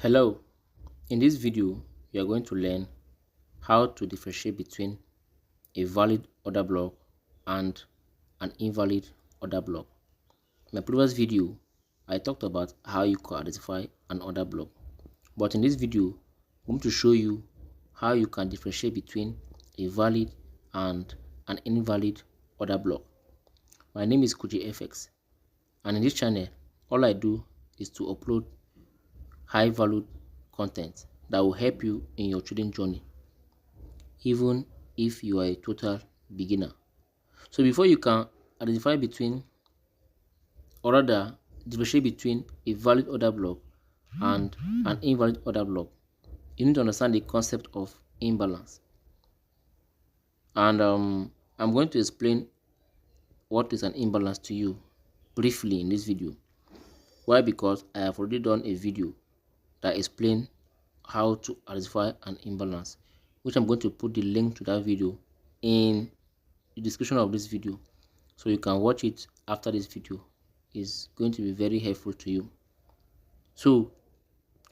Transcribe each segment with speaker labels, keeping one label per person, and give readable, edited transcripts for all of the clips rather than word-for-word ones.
Speaker 1: Hello, in this video you are going to learn how to differentiate between a valid order block and an invalid order block. In my previous video I talked about how you can identify an order block, but in this video I'm going to show you how you can differentiate between a valid and an invalid order block. My name is Kuji FX, and in this channel all I do is to upload high valued content that will help you in your trading journey, even if you are a total beginner. So before you can identify between, or rather differentiate between a valid order block and an invalid order block, you need to understand the concept of imbalance. And I'm going to explain what is an imbalance to you briefly in this video. Why? Because I have already done a video that explains how to identify an imbalance, which I'm going to put the link to that video in the description of this video, so you can watch it after this video. Is going to be very helpful to you. So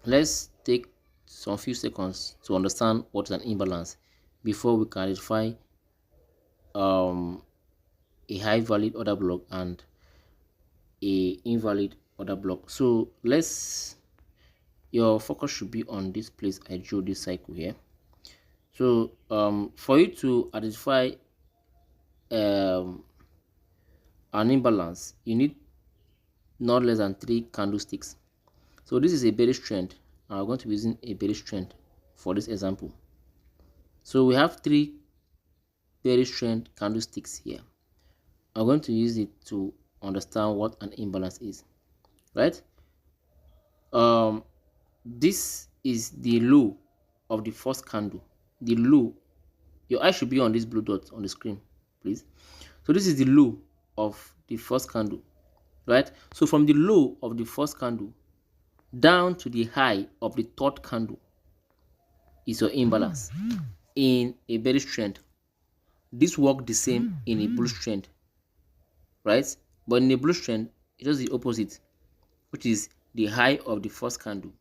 Speaker 1: let's take some few seconds to understand what is an imbalance before we can identify a high valid order block and a invalid order block. So your focus should be on this place I drew this cycle here. So for you to identify an imbalance, you need not less than 3 candlesticks. So this is a bearish trend. I'm going to be using a bearish trend for this example. So we have 3 bearish trend candlesticks here. I'm going to use it to understand what an imbalance is, right? This is the low of the first candle. The low, your eye should be on this blue dot on the screen, please. So this is the low of the first candle, right? So from the low of the first candle down to the high of the third candle is your imbalance in a bearish trend. This works the same in a bullish trend, right? But in a bullish trend, it does the opposite, which is the high of the first candle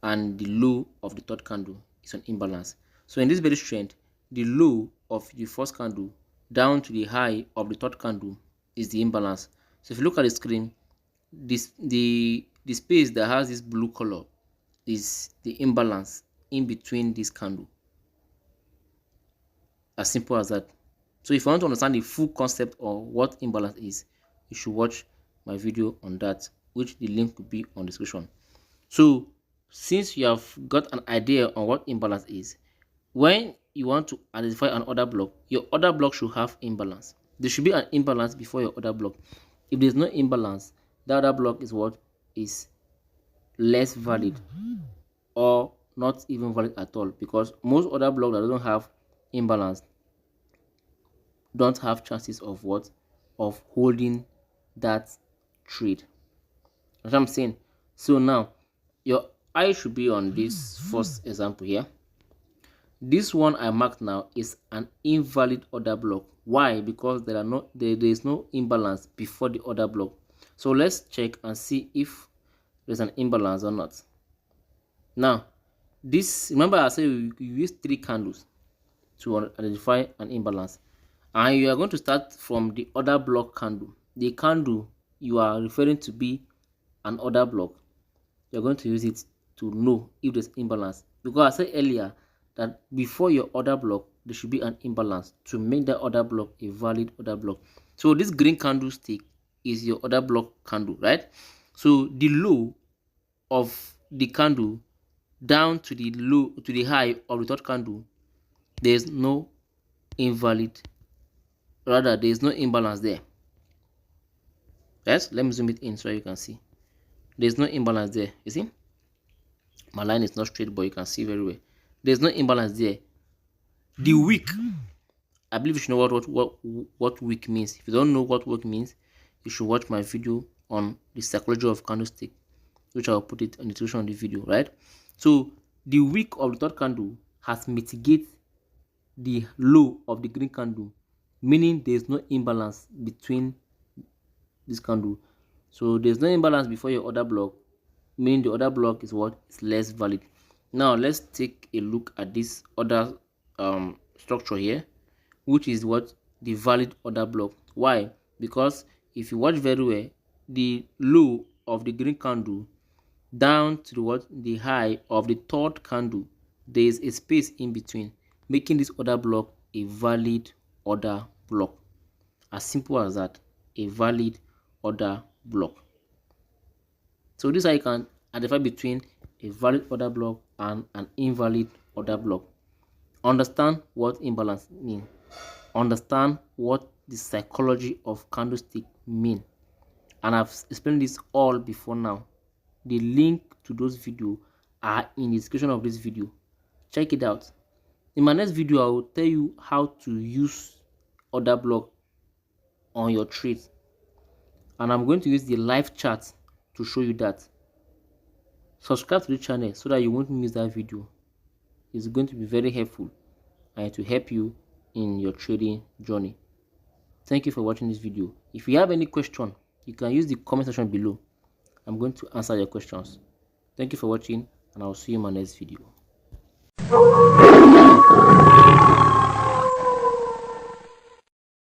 Speaker 1: and the low of the third candle is an imbalance. So in this bearish trend, the low of the first candle down to the high of the third candle is the imbalance. So if you look at the screen, the space that has this blue color is the imbalance in between this candle. As simple as that. So if you want to understand the full concept of what imbalance is, you should watch my video on that, which the link will be on the description. So since you have got an idea on what imbalance is, when you want to identify an order block, your order block should have imbalance. There should be an imbalance before your order block. If there's no imbalance, the order block is what is less valid or not even valid at all, because most order blocks that don't have imbalance don't have chances of holding that trade. That's what I'm saying. So now your eye should be on this first example here. This one I marked now is an invalid order block. Why? Because there is no imbalance before the order block. So let's check and see if there's an imbalance or not. Now this, remember I said you use 3 candles to identify an imbalance, and you are going to start from the order block candle. The candle you are referring to be an order block. You're going to use it to know if there's imbalance, because I said earlier that before your order block there should be an imbalance to make that order block a valid order block. So this green candlestick is your order block candle, right? So the low of the candle down to the high of the third candle, there's no imbalance there. Yes, let me zoom it in so you can see. There's no imbalance there. You see, my line is not straight, but you can see very well. There's no imbalance there. The wick, I believe you should know what wick means. If you don't know what wick means, you should watch my video on the psychology of candlestick, which I'll put it in the description of the video, right? So the wick of the third candle has mitigated the low of the green candle, meaning there is no imbalance between this candle. So there's no imbalance before your order block, meaning the order block is what is less valid. Now let's take a look at this other structure here, which is what the valid order block. Why? Because if you watch very well, the low of the green candle down to the high of the third candle, there is a space in between, making this order block a valid order block. As simple as that, a valid order block. So this is how you can identify between a valid order block and an invalid order block. Understand what imbalance means. Understand what the psychology of candlestick mean. And I've explained this all before now. The link to those videos are in the description of this video. Check it out. In my next video, I will tell you how to use order block on your trade, and I'm going to use the live chat to show you that. Subscribe to the channel so that you won't miss that video. It's going to be very helpful and to help you in your trading journey. Thank you for watching this video. If you have any question, you can use the comment section below. I'm going to answer your questions. Thank you for watching, and I'll see you in my next video.